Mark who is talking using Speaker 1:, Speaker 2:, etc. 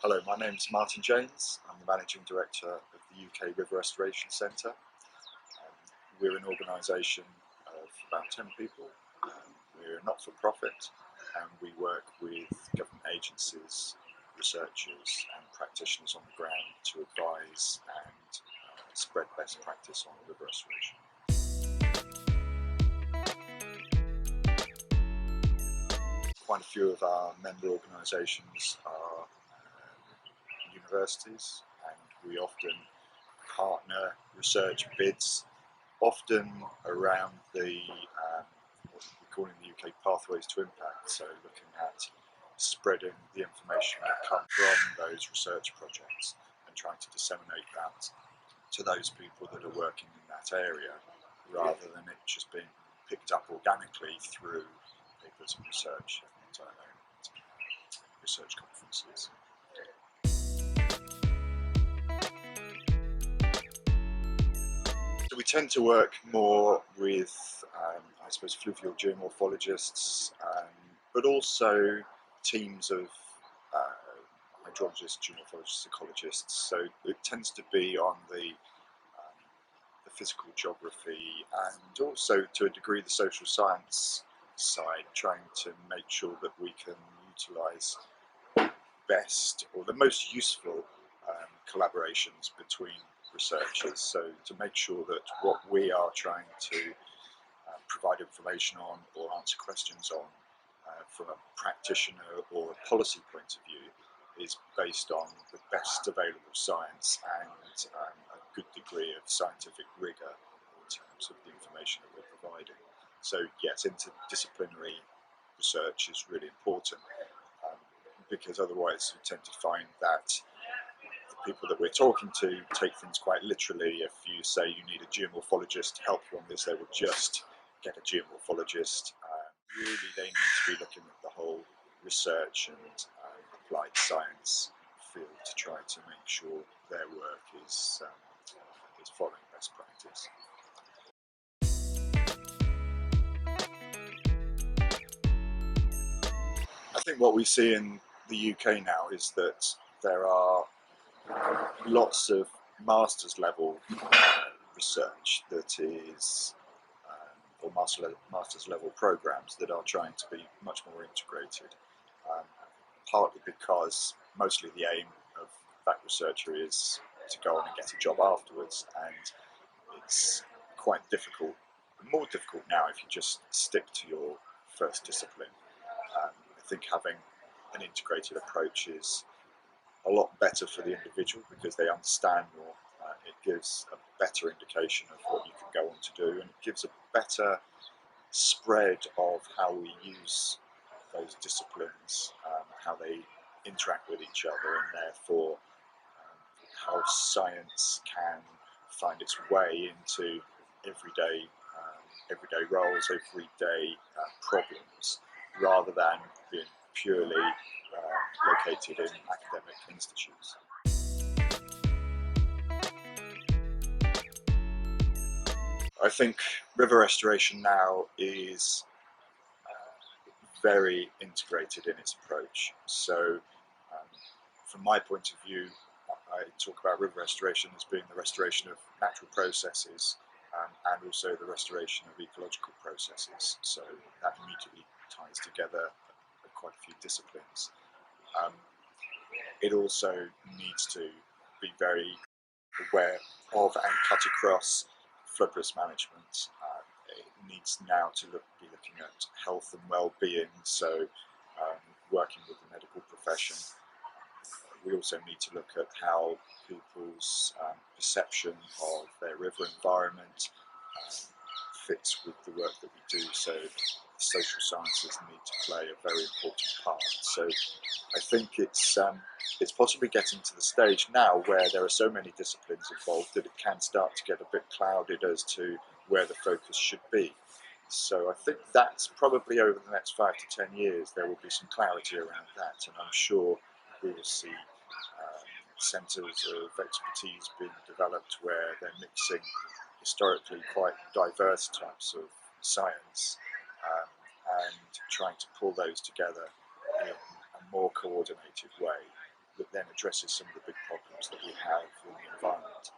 Speaker 1: Hello, my name is Martin James. I'm the Managing Director of the UK River Restoration Centre. We're an organisation of about 10 people. We're a not-for-profit and we work with government agencies, researchers and practitioners on the ground to advise and spread best practice on river restoration. Quite a few of our member organisations are universities, and we often partner research bids, often around the what we call in the UK pathways to impact, so looking at spreading the information that comes from those research projects and trying to disseminate that to those people that are working in that area, rather than it just being picked up organically through papers and research and research conferences. So we tend to work more with, I suppose, fluvial geomorphologists, but also teams of hydrologists, geomorphologists, ecologists. So it tends to be on the physical geography and also, to a degree, the social science side, trying to make sure that we can utilise best or the most useful collaborations between researchers, so to make sure that what we are trying to provide information on or answer questions on from a practitioner or a policy point of view is based on the best available science and a good degree of scientific rigour in terms of the information that we're providing. So yes, interdisciplinary research is really important, because otherwise you tend to find that the people that we're talking to take things quite literally. If you say you need a geomorphologist to help you on this, they will just get a geomorphologist. Really, they need to be looking at the whole research and applied science field to try to make sure their work is following best practice. I think what we see in the UK now is that there are lots of master's level research that is, or master's level programs that are trying to be much more integrated, partly because mostly the aim of that researcher is to go on and get a job afterwards, and it's quite difficult, more difficult now if you just stick to your first discipline. I think having an integrated approach is a lot better for the individual because they understand more. It gives a better indication of what you can go on to do, and it gives a better spread of how we use those disciplines, how they interact with each other, and therefore how science can find its way into everyday roles, everyday problems, rather than being purely located in academic institutes. I think river restoration now is very integrated in its approach. So from my point of view, I talk about river restoration as being the restoration of natural processes and also the restoration of ecological processes. So that immediately ties together quite a few disciplines. It also needs to be very aware of and cut across flood risk management. It needs now to be looking at health and well-being, so working with the medical profession. We also need to look at how people's perception of their river environment fits with the work that we do, so the social sciences need to play a very important part. So I think it's possibly getting to the stage now where there are so many disciplines involved that it can start to get a bit clouded as to where the focus should be. So I think that's probably over the next 5 to 10 years there will be some clarity around that, and I'm sure we will see centres of expertise being developed where they're mixing historically quite diverse types of science and trying to pull those together in a more coordinated way, that then addresses some of the big problems that we have in the environment.